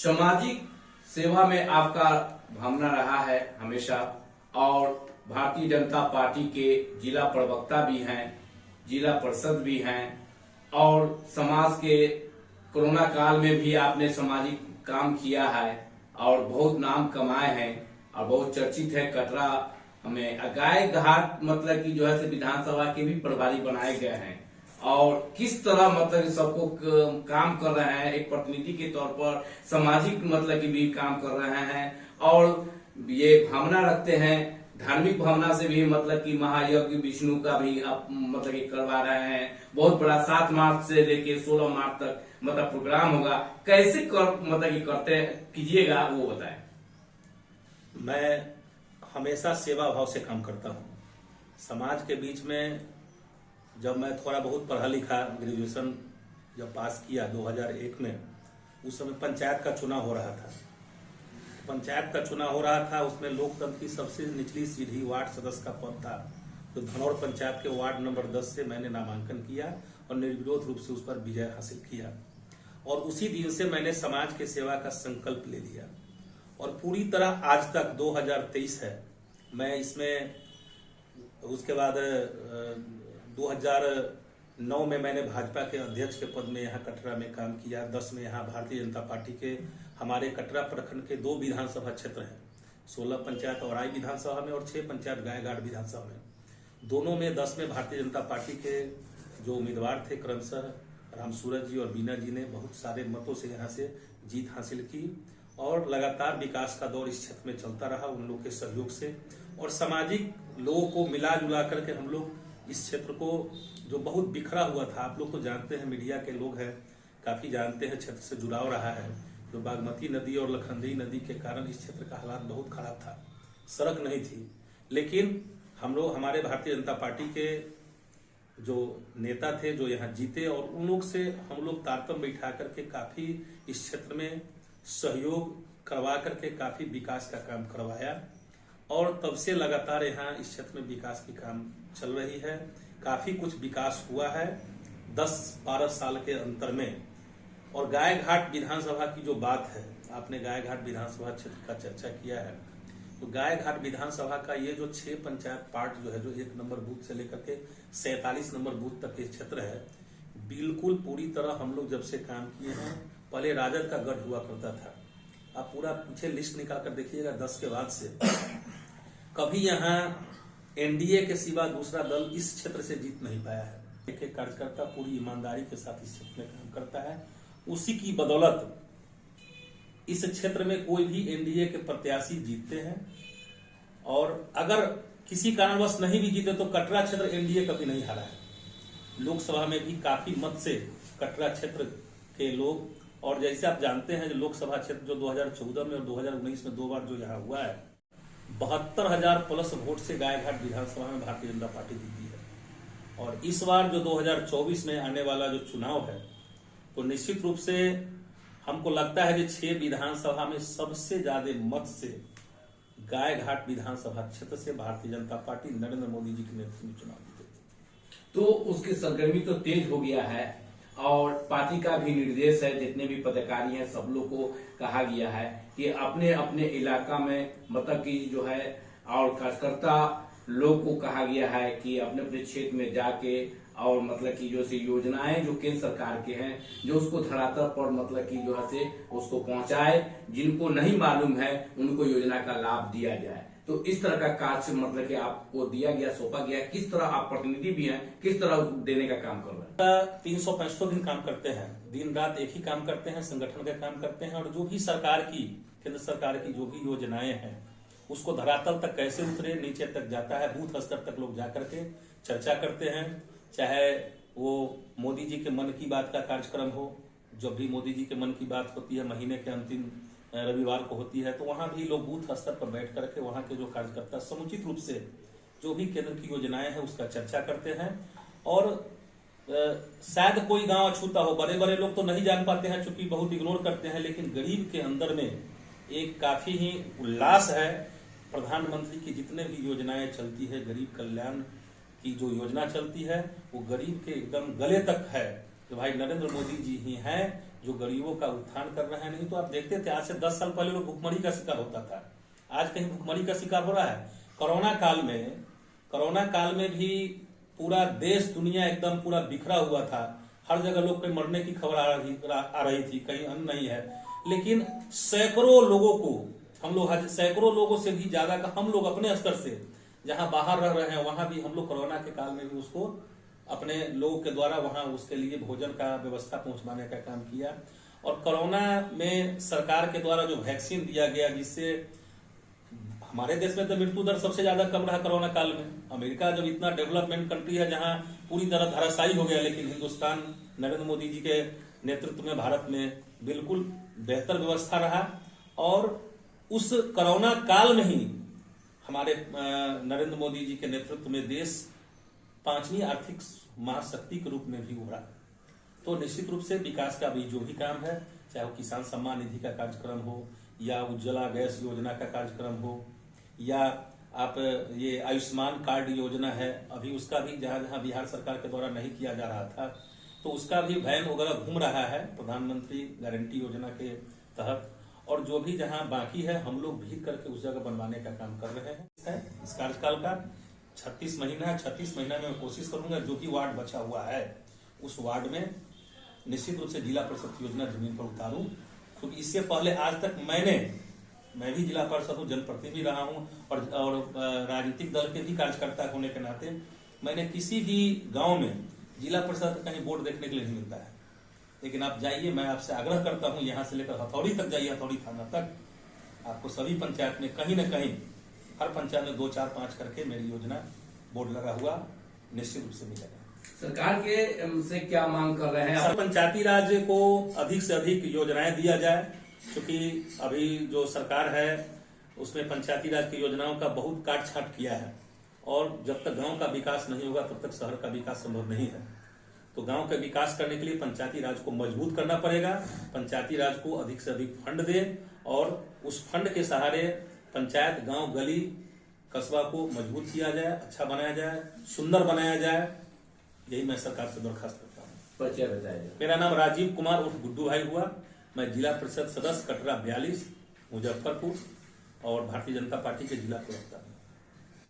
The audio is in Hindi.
सामाजिक सेवा में आपका भावना रहा है हमेशा और भारतीय जनता पार्टी के जिला प्रवक्ता भी हैं, जिला परिषद भी हैं और समाज के कोरोना काल में भी आपने सामाजिक काम किया है और बहुत नाम कमाए हैं और बहुत चर्चित है। कटरा में गाय घाट मतलब कि जो है विधानसभा के भी प्रभारी बनाए गए हैं और किस तरह मतलब सबको काम कर रहे हैं, एक प्रतिनिधि के तौर पर सामाजिक मतलब की भी काम कर रहे हैं और ये भावना रखते हैं, धार्मिक भावना से भी मतलब कि महायज्ञ विष्णु का भी आप मतलब कि करवा रहे हैं। बहुत बड़ा 7 मार्च से लेके 16 मार्च तक मतलब प्रोग्राम होगा। कैसे मतलब कि करते कीजिएगा वो बताएं। मैं हमेशा सेवा भाव से काम करता हूँ। समाज के बीच में जब मैं थोड़ा बहुत पढ़ा लिखा, ग्रेजुएशन जब पास किया 2001 में, उस समय पंचायत का चुनाव हो रहा था। पंचायत का चुनाव हो रहा था, उसमें लोकतंत्र की सबसे निचली सीढ़ी वार्ड सदस्य का पद था। तो धनौर पंचायत के वार्ड नंबर 10 से मैंने नामांकन किया और निर्विरोध रूप से उस पर विजय हासिल किया और उसी दिन से मैंने समाज के सेवा का संकल्प ले लिया और पूरी तरह आज तक 2023 है मैं इसमें। उसके बाद 2009 में मैंने भाजपा के अध्यक्ष के पद में यहाँ कटरा में काम किया। 10 में यहाँ भारतीय जनता पार्टी के हमारे कटरा प्रखंड के 2 विधानसभा क्षेत्र हैं, 16 पंचायत औराई विधानसभा में और 6 पंचायत गायघाट विधानसभा में। दोनों में 10 में भारतीय जनता पार्टी के जो उम्मीदवार थे क्रमशः राम सूरज जी और बीना जी ने बहुत सारे मतों से यहाँ से जीत हासिल की और लगातार विकास का दौर इस क्षेत्र में चलता रहा उन लोग के सहयोग से। और सामाजिक लोगों को मिला जुला करके हम लोग इस क्षेत्र को, जो बहुत बिखरा हुआ था, आप लोग तो जानते हैं, मीडिया के लोग हैं, काफी जानते हैं, क्षेत्र से जुड़ाव रहा है। जो बागमती नदी और लखनदेई नदी के कारण इस क्षेत्र का हालात बहुत खराब था, सड़क नहीं थी। लेकिन हम लोग, हमारे भारतीय जनता पार्टी के जो नेता थे जो यहाँ जीते और उन लोग से हम लोग तारतम्य बैठा करके काफी इस क्षेत्र में सहयोग करवा करके काफी विकास का काम करवाया और तब से लगातार यहाँ इस क्षेत्र में विकास की काम चल रही है। काफी कुछ विकास हुआ है 10-12 साल के अंतर में। और गायघाट विधानसभा की जो बात है, आपने गायघाट विधानसभा क्षेत्र का चर्चा किया है, तो गायघाट विधानसभा का ये जो 6 पंचायत पार्ट जो है, जो 1 नंबर बूथ से लेकर के 47 नंबर बूथ तक के क्षेत्र है, बिल्कुल पूरी तरह हम लोग जब से काम किए हैं। पहले राजद का गढ़ हुआ करता था, आप पूरा पीछे लिस्ट निकाल कर देखिएगा 10 के बाद से कभी यहाँ एनडीए के सिवा दूसरा दल इस क्षेत्र से जीत नहीं पाया है। एक कार्यकर्ता पूरी ईमानदारी के साथ इस क्षेत्र में काम करता है, उसी की बदौलत इस क्षेत्र में कोई भी एनडीए के प्रत्याशी जीतते हैं। और अगर किसी कारणवश नहीं भी जीते तो कटरा क्षेत्र एनडीए कभी नहीं हारा है। लोकसभा में भी काफी मत से कटरा क्षेत्र के लोग, और जैसे आप जानते हैं जो लोकसभा क्षेत्र जो 2014 में और 2019 में 2 बार जो यहाँ हुआ है, 72,000 प्लस वोट से गायघाट विधानसभा में भारतीय जनता पार्टी जीती है। और इस बार जो 2024 में आने वाला जो चुनाव है, तो निश्चित रूप से हमको लगता है कि 6 विधानसभा में सबसे ज्यादा मत से गायघाट विधानसभा क्षेत्र से भारतीय जनता पार्टी नरेंद्र मोदी जी के नेतृत्व में चुनाव जीतेगी। तो उसकी सरगर्मी तो तेज हो गया है और पार्टी का भी निर्देश है, जितने भी पदाधिकारी हैं सब लोग को कहा गया है कि अपने अपने इलाका में मतलब कि जो है और कार्यकर्ता लोग को कहा गया है कि अपने अपने क्षेत्र में जाके और मतलब कि जो योजनाएं जो केंद्र सरकार के हैं जो उसको धरातल पर मतलब कि जो है उसको पहुंचाए, जिनको नहीं मालूम है उनको योजना का लाभ दिया जाए। तो इस तरह का कार्य मतलब कि आपको दिया गया, सौंपा गया, किस तरह आप प्रतिनिधि भी हैं, किस तरह देने का काम कर रहे हैं? 365 दिन काम करते हैं, दिन रात एक ही काम करते हैं, संगठन का काम करते हैं और जो भी सरकार की, केंद्र सरकार की जो भी योजनाएं हैं उसको धरातल तक कैसे उतरे, नीचे तक जाता है, बूथ स्तर तक लोग जाकर के चर्चा करते हैं। चाहे वो मोदी जी के मन की बात का कार्यक्रम हो, जब भी मोदी जी के मन की बात होती है महीने के अंतिम रविवार को होती है, तो वहां भी लोग बूथ स्तर पर बैठ करके वहां के जो कार्यकर्ता समुचित रूप से जो भी केंद्र की योजनाएं हैं उसका चर्चा करते हैं। और शायद कोई गांव अछूता हो, बड़े बड़े लोग तो नहीं जान पाते हैं चूंकि बहुत इग्नोर करते हैं, लेकिन गरीब के अंदर में एक काफी ही उल्लास है। प्रधानमंत्री की जितने भी योजनाएं चलती है, गरीब कल्याण की जो योजना चलती है वो गरीब के एकदम गले तक है कि भाई नरेंद्र मोदी जी ही हैं जो गरीबों का उत्थान कर रहे हैं। नहीं तो आप देखते थे आज से 10 साल पहले लोग भुखमरी का शिकार होता था, आज कहीं भुखमरी का शिकार हो रहा है। कोरोना काल में भी पूरा देश दुनिया एकदम पूरा बिखरा हुआ था, हर जगह लोग के मरने की खबर आ रही थी, कहीं अन्न नहीं है। लेकिन सैकड़ों लोगों से भी ज्यादा का हम लोग अपने स्तर से जहां बाहर रह रहे हैं वहां भी हम लोग कोरोना के काल में भी उसको अपने लोगों के द्वारा वहां उसके लिए भोजन का व्यवस्था पहुंचवाने का काम किया। और कोरोना में सरकार के द्वारा जो वैक्सीन दिया गया, जिससे हमारे देश में तो मृत्यु दर सबसे ज्यादा कम रहा कोरोना काल में। अमेरिका जब इतना डेवलपमेंट कंट्री है जहां पूरी तरह धराशायी हो गया, लेकिन हिंदुस्तान नरेंद्र मोदी जी के नेतृत्व में भारत में बिल्कुल बेहतर व्यवस्था रहा। और उस कोरोना काल में ही हमारे नरेंद्र मोदी जी के नेतृत्व में देश 5वीं आर्थिक महाशक्ति के रूप में भी उभरा। तो निश्चित रूप से विकास का भी जो भी काम है, चाहे वो किसान सम्मान निधि का कार्यक्रम हो या उज्ज्वला गैस योजना का कार्यक्रम हो या आप ये आयुष्मान कार्ड योजना है, अभी उसका भी जहां जहां बिहार सरकार के द्वारा नहीं किया जा रहा था तो उसका भी वैन वगैरह घूम रहा है प्रधानमंत्री गारंटी योजना के तहत। और जो भी जहां बाकी है हम लोग भीड़ करके उस जगह बनवाने का काम कर रहे हैं। इस कार्यकाल का 36 महीना है, 36 महीना में मैं कोशिश करूंगा जो भी वार्ड बचा हुआ है उस वार्ड में निश्चित रूप से जिला परिषद योजना जमीन पर उतारूं। क्योंकि इससे पहले आज तक मैं भी जिला परिषद हूँ, जनप्रतिनिधि रहा हूँ और राजनीतिक दल के भी कार्यकर्ता होने के नाते मैंने किसी भी गांव में जिला परिषद कहीं बोर्ड देखने के लिए नहीं मिलता है। लेकिन आप जाइए, मैं आपसे आग्रह करता हूँ, यहाँ से लेकर हथौड़ी तक जाइए, हथौड़ी थाना तक, आपको सभी पंचायत में कहीं न कहीं हर पंचायत में 2, 4, 5 करके मेरी योजना बोर्ड लगा हुआ निश्चित रूप से मिलेगा। सरकार के से क्या मांग कर रहे हैं? पंचायती राज को अधिक से अधिक योजनाएं दिया जाए, क्योंकि अभी जो सरकार है उसमें पंचायती राज की योजनाओं का बहुत काट छाट किया है। और जब तक गांव का विकास नहीं होगा तब तक शहर का विकास संभव नहीं है। तो गांव का विकास करने के लिए पंचायती राज को मजबूत करना पड़ेगा। पंचायती राज को अधिक से अधिक फंड दे और उस फंड के सहारे पंचायत, गांव, गली, कस्बा को मजबूत किया जाए, अच्छा बनाया जाए, सुंदर बनाया जाए। यही मैं सरकार से दरखास्त करता हूँ। परिचय बताइए। मेरा नाम राजीव कुमार उर्फ गुड्डू भाई हुआ। मैं जिला परिषद सदस्य कटरा 42 मुजफ्फरपुर और भारतीय जनता पार्टी के जिला प्रवक्ता हूँ।